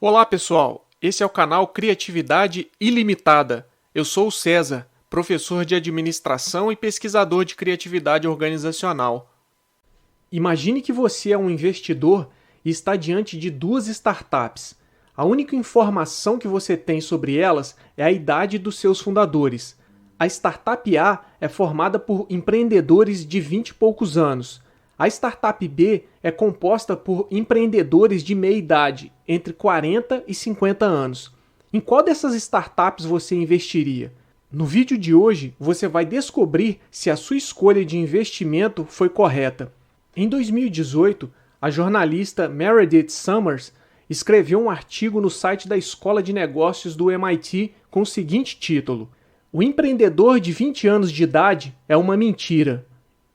Olá, pessoal! Esse é o canal Criatividade Ilimitada. Eu sou o César, professor de administração e pesquisador de criatividade organizacional. Imagine que você é um investidor e está diante de duas startups. A única informação que você tem sobre elas é a idade dos seus fundadores. A startup A é formada por empreendedores de 20 e poucos anos. A startup B é composta por empreendedores de meia idade, entre 40 e 50 anos. Em qual dessas startups você investiria? No vídeo de hoje, você vai descobrir se a sua escolha de investimento foi correta. Em 2018, a jornalista Meredith Summers escreveu um artigo no site da Escola de Negócios do MIT com o seguinte título: O empreendedor de 20 anos de idade é uma mentira.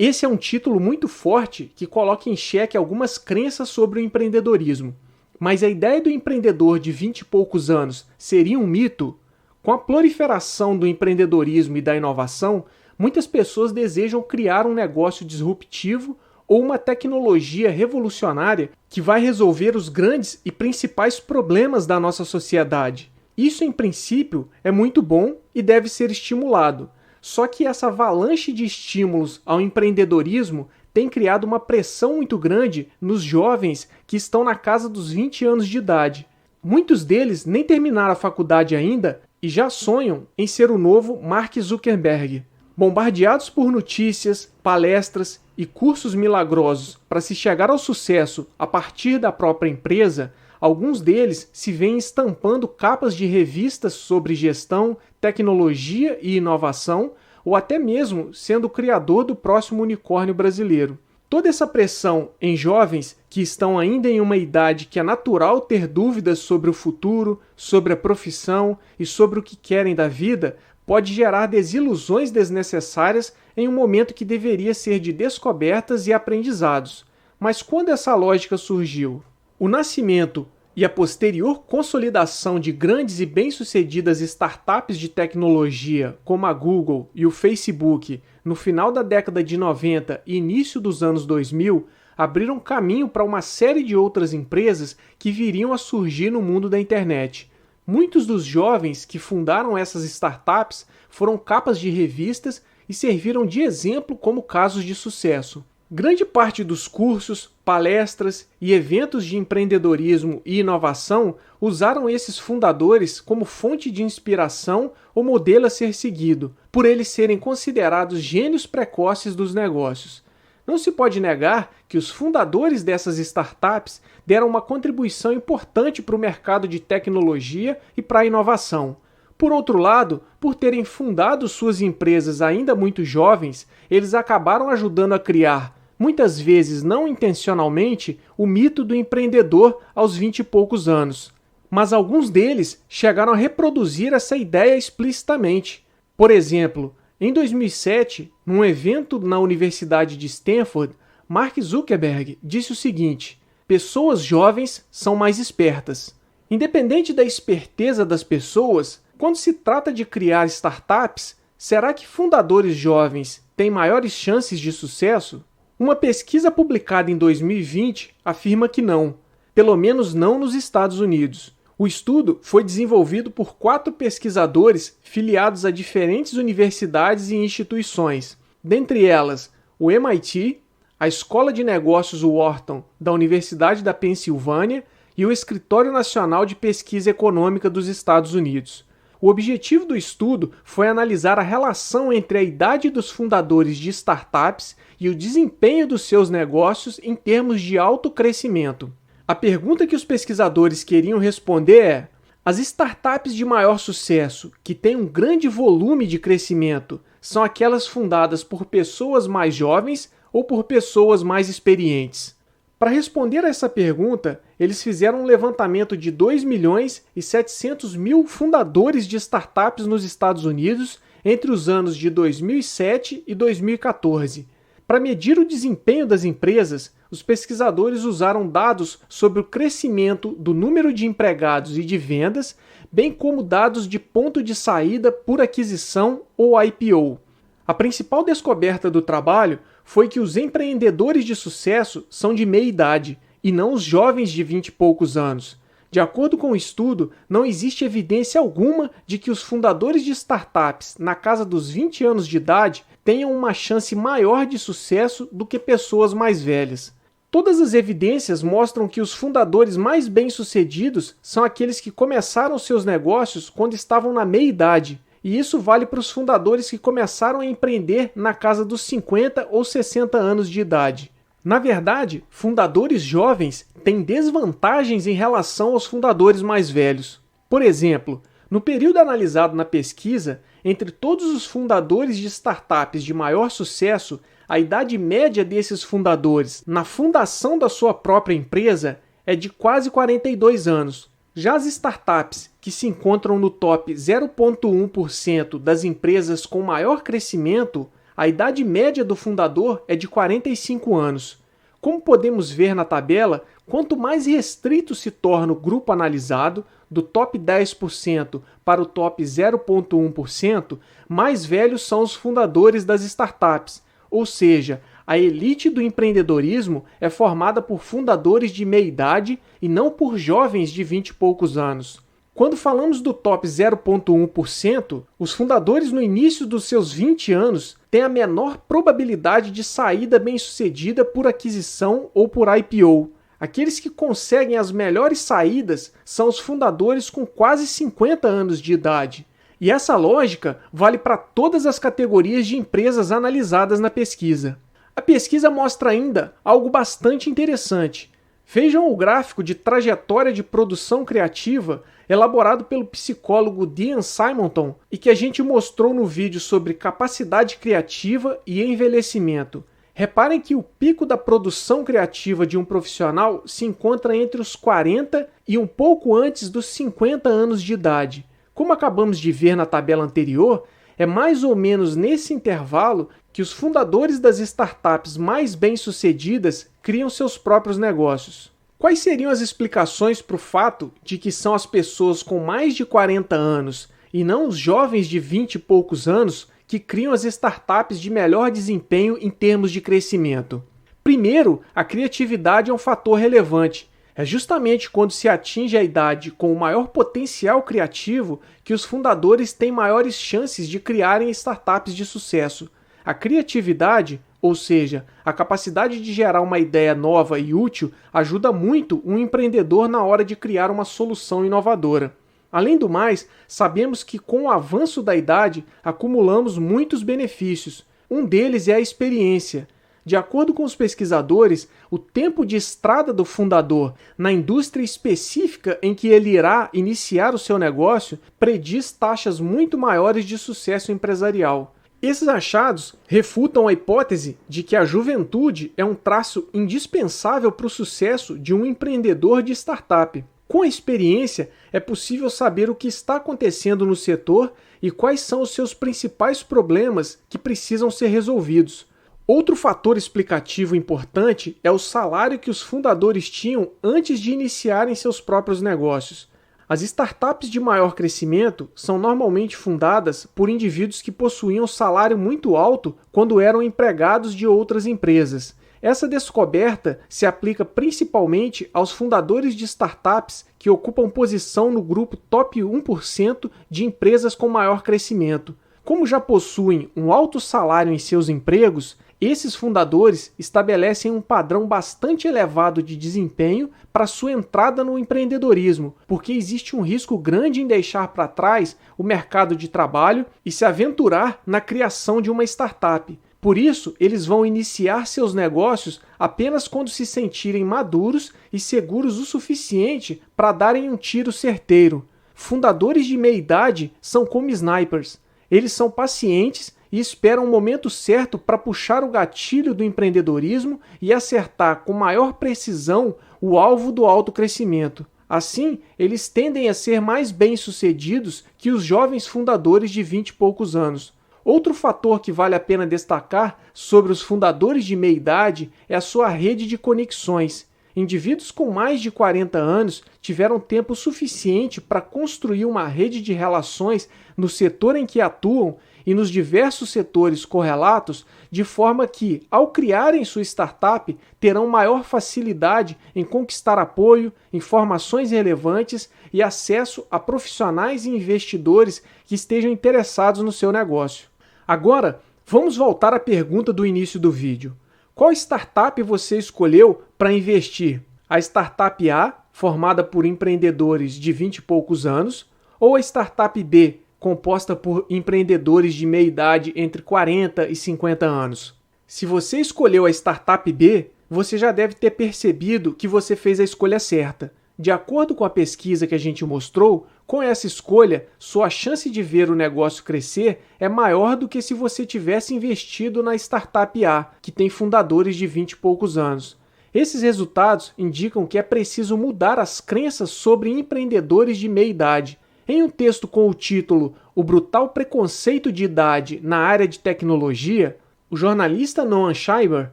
Esse é um título muito forte que coloca em xeque algumas crenças sobre o empreendedorismo. Mas a ideia do empreendedor de 20 e poucos anos seria um mito? Com a proliferação do empreendedorismo e da inovação, muitas pessoas desejam criar um negócio disruptivo ou uma tecnologia revolucionária que vai resolver os grandes e principais problemas da nossa sociedade. Isso, em princípio, é muito bom e deve ser estimulado. Só que essa avalanche de estímulos ao empreendedorismo tem criado uma pressão muito grande nos jovens que estão na casa dos 20 anos de idade. Muitos deles nem terminaram a faculdade ainda e já sonham em ser o novo Mark Zuckerberg. Bombardeados por notícias, palestras e cursos milagrosos para se chegar ao sucesso a partir da própria empresa, alguns deles se veem estampando capas de revistas sobre gestão, tecnologia e inovação, ou até mesmo sendo o criador do próximo unicórnio brasileiro. Toda essa pressão em jovens que estão ainda em uma idade que é natural ter dúvidas sobre o futuro, sobre a profissão e sobre o que querem da vida, pode gerar desilusões desnecessárias em um momento que deveria ser de descobertas e aprendizados. Mas quando essa lógica surgiu? O nascimento e a posterior consolidação de grandes e bem-sucedidas startups de tecnologia como a Google e o Facebook no final da década de 90 e início dos anos 2000 abriram caminho para uma série de outras empresas que viriam a surgir no mundo da internet. Muitos dos jovens que fundaram essas startups foram capas de revistas e serviram de exemplo como casos de sucesso. Grande parte dos cursos, palestras e eventos de empreendedorismo e inovação usaram esses fundadores como fonte de inspiração ou modelo a ser seguido, por eles serem considerados gênios precoces dos negócios. Não se pode negar que os fundadores dessas startups deram uma contribuição importante para o mercado de tecnologia e para a inovação. Por outro lado, por terem fundado suas empresas ainda muito jovens, eles acabaram ajudando a criar, muitas vezes não intencionalmente, o mito do empreendedor aos 20 e poucos anos. Mas alguns deles chegaram a reproduzir essa ideia explicitamente. Por exemplo, em 2007, num evento na Universidade de Stanford, Mark Zuckerberg disse o seguinte: pessoas jovens são mais espertas. Independente da esperteza das pessoas, quando se trata de criar startups, será que fundadores jovens têm maiores chances de sucesso? Uma pesquisa publicada em 2020 afirma que não, pelo menos não nos Estados Unidos. O estudo foi desenvolvido por 4 pesquisadores filiados a diferentes universidades e instituições, dentre elas o MIT, a Escola de Negócios Wharton da Universidade da Pensilvânia e o Escritório Nacional de Pesquisa Econômica dos Estados Unidos. O objetivo do estudo foi analisar a relação entre a idade dos fundadores de startups e o desempenho dos seus negócios em termos de autocrescimento. A pergunta que os pesquisadores queriam responder é: as startups de maior sucesso, que têm um grande volume de crescimento, são aquelas fundadas por pessoas mais jovens ou por pessoas mais experientes? Para responder a essa pergunta, eles fizeram um levantamento de 2.700.000 fundadores de startups nos Estados Unidos entre os anos de 2007 e 2014. Para medir o desempenho das empresas, os pesquisadores usaram dados sobre o crescimento do número de empregados e de vendas, bem como dados de ponto de saída por aquisição ou IPO. A principal descoberta do trabalho foi que os empreendedores de sucesso são de meia idade, e não os jovens de 20 e poucos anos. De acordo com o estudo, não existe evidência alguma de que os fundadores de startups na casa dos 20 anos de idade tenham uma chance maior de sucesso do que pessoas mais velhas. Todas as evidências mostram que os fundadores mais bem-sucedidos são aqueles que começaram seus negócios quando estavam na meia-idade, e isso vale para os fundadores que começaram a empreender na casa dos 50 ou 60 anos de idade. Na verdade, fundadores jovens têm desvantagens em relação aos fundadores mais velhos. Por exemplo, no período analisado na pesquisa, entre todos os fundadores de startups de maior sucesso, a idade média desses fundadores na fundação da sua própria empresa é de quase 42 anos. Já as startups que se encontram no top 0,1% das empresas com maior crescimento, a idade média do fundador é de 45 anos. Como podemos ver na tabela, quanto mais restrito se torna o grupo analisado, do top 10% para o top 0,1%, mais velhos são os fundadores das startups, ou seja, a elite do empreendedorismo é formada por fundadores de meia-idade e não por jovens de 20 e poucos anos. Quando falamos do top 0,1%, os fundadores no início dos seus 20 anos têm a menor probabilidade de saída bem-sucedida por aquisição ou por IPO. Aqueles que conseguem as melhores saídas são os fundadores com quase 50 anos de idade. E essa lógica vale para todas as categorias de empresas analisadas na pesquisa. A pesquisa mostra ainda algo bastante interessante. Vejam o gráfico de trajetória de produção criativa elaborado pelo psicólogo Dean Simonton e que a gente mostrou no vídeo sobre capacidade criativa e envelhecimento. Reparem que o pico da produção criativa de um profissional se encontra entre os 40 e um pouco antes dos 50 anos de idade. Como acabamos de ver na tabela anterior, é mais ou menos nesse intervalo que os fundadores das startups mais bem-sucedidas criam seus próprios negócios. Quais seriam as explicações para o fato de que são as pessoas com mais de 40 anos e não os jovens de 20 e poucos anos que criam as startups de melhor desempenho em termos de crescimento? Primeiro, a criatividade é um fator relevante. É justamente quando se atinge a idade com o maior potencial criativo que os fundadores têm maiores chances de criarem startups de sucesso. A criatividade, ou seja, a capacidade de gerar uma ideia nova e útil, ajuda muito um empreendedor na hora de criar uma solução inovadora. Além do mais, sabemos que com o avanço da idade acumulamos muitos benefícios. Um deles é a experiência. De acordo com os pesquisadores, o tempo de estrada do fundador na indústria específica em que ele irá iniciar o seu negócio prediz taxas muito maiores de sucesso empresarial. Esses achados refutam a hipótese de que a juventude é um traço indispensável para o sucesso de um empreendedor de startup. Com a experiência, é possível saber o que está acontecendo no setor e quais são os seus principais problemas que precisam ser resolvidos. Outro fator explicativo importante é o salário que os fundadores tinham antes de iniciarem seus próprios negócios. As startups de maior crescimento são normalmente fundadas por indivíduos que possuíam salário muito alto quando eram empregados de outras empresas. Essa descoberta se aplica principalmente aos fundadores de startups que ocupam posição no grupo top 1% de empresas com maior crescimento. Como já possuem um alto salário em seus empregos, esses fundadores estabelecem um padrão bastante elevado de desempenho para sua entrada no empreendedorismo, porque existe um risco grande em deixar para trás o mercado de trabalho e se aventurar na criação de uma startup. Por isso, eles vão iniciar seus negócios apenas quando se sentirem maduros e seguros o suficiente para darem um tiro certeiro. Fundadores de meia-idade são como snipers. Eles são pacientes e esperam o momento certo para puxar o gatilho do empreendedorismo e acertar com maior precisão o alvo do alto crescimento. Assim, eles tendem a ser mais bem-sucedidos que os jovens fundadores de 20 e poucos anos. Outro fator que vale a pena destacar sobre os fundadores de meia-idade é a sua rede de conexões. indivíduos com mais de 40 anos tiveram tempo suficiente para construir uma rede de relações no setor em que atuam e nos diversos setores correlatos, de forma que, ao criarem sua startup, terão maior facilidade em conquistar apoio, informações relevantes e acesso a profissionais e investidores que estejam interessados no seu negócio. Agora, vamos voltar à pergunta do início do vídeo. Qual startup você escolheu para investir? A startup A, formada por empreendedores de 20 e poucos anos, ou a startup B, composta por empreendedores de meia idade entre 40 e 50 anos? Se você escolheu a startup B, você já deve ter percebido que você fez a escolha certa. De acordo com a pesquisa que a gente mostrou, com essa escolha, sua chance de ver o negócio crescer é maior do que se você tivesse investido na startup A, que tem fundadores de 20 e poucos anos. Esses resultados indicam que é preciso mudar as crenças sobre empreendedores de meia idade. Em um texto com o título O Brutal Preconceito de Idade na Área de Tecnologia, o jornalista Noam Scheiber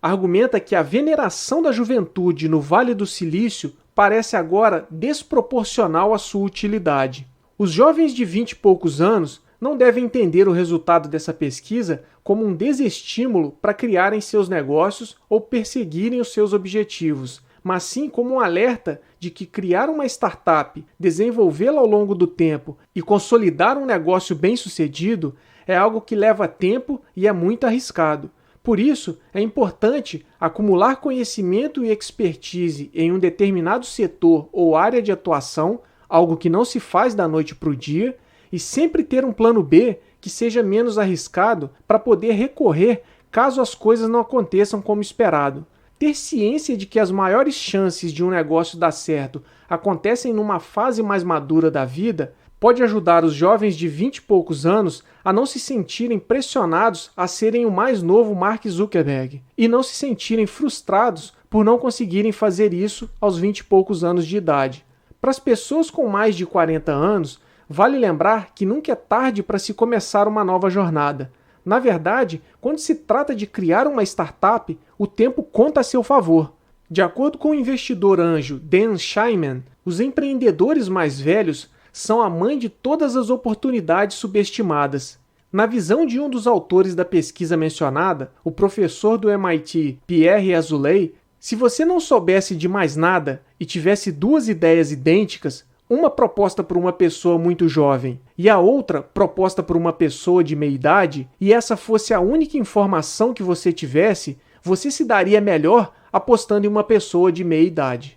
argumenta que a veneração da juventude no Vale do Silício parece agora desproporcional à sua utilidade. Os jovens de 20 e poucos anos não devem entender o resultado dessa pesquisa como um desestímulo para criarem seus negócios ou perseguirem os seus objetivos, mas sim como um alerta de que criar uma startup, desenvolvê-la ao longo do tempo e consolidar um negócio bem-sucedido é algo que leva tempo e é muito arriscado. Por isso, é importante acumular conhecimento e expertise em um determinado setor ou área de atuação, algo que não se faz da noite para o dia, e sempre ter um plano B que seja menos arriscado para poder recorrer caso as coisas não aconteçam como esperado. Ter ciência de que as maiores chances de um negócio dar certo acontecem numa fase mais madura da vida pode ajudar os jovens de 20 e poucos anos a não se sentirem pressionados a serem o mais novo Mark Zuckerberg e não se sentirem frustrados por não conseguirem fazer isso aos 20 e poucos anos de idade. Para as pessoas com mais de 40 anos, vale lembrar que nunca é tarde para se começar uma nova jornada. Na verdade, quando se trata de criar uma startup, o tempo conta a seu favor. De acordo com o investidor anjo Dan Scheinman, os empreendedores mais velhos são a mãe de todas as oportunidades subestimadas. Na visão de um dos autores da pesquisa mencionada, o professor do MIT Pierre Azoulay, se você não soubesse de mais nada e tivesse duas ideias idênticas, uma proposta por uma pessoa muito jovem e a outra proposta por uma pessoa de meia idade, e essa fosse a única informação que você tivesse, você se daria melhor apostando em uma pessoa de meia idade.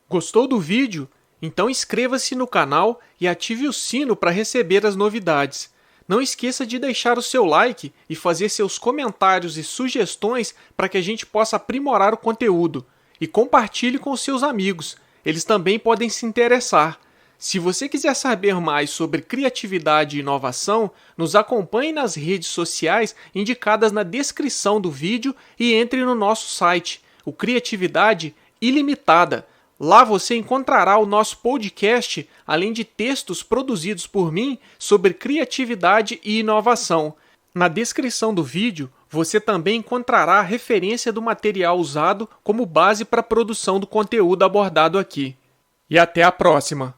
Gostou do vídeo? Então inscreva-se no canal e ative o sino para receber as novidades. Não esqueça de deixar o seu like e fazer seus comentários e sugestões para que a gente possa aprimorar o conteúdo. E compartilhe com seus amigos, eles também podem se interessar. Se você quiser saber mais sobre criatividade e inovação, nos acompanhe nas redes sociais indicadas na descrição do vídeo e entre no nosso site, o Criatividade Ilimitada. Lá você encontrará o nosso podcast, além de textos produzidos por mim sobre criatividade e inovação. Na descrição do vídeo, você também encontrará a referência do material usado como base para a produção do conteúdo abordado aqui. E até a próxima!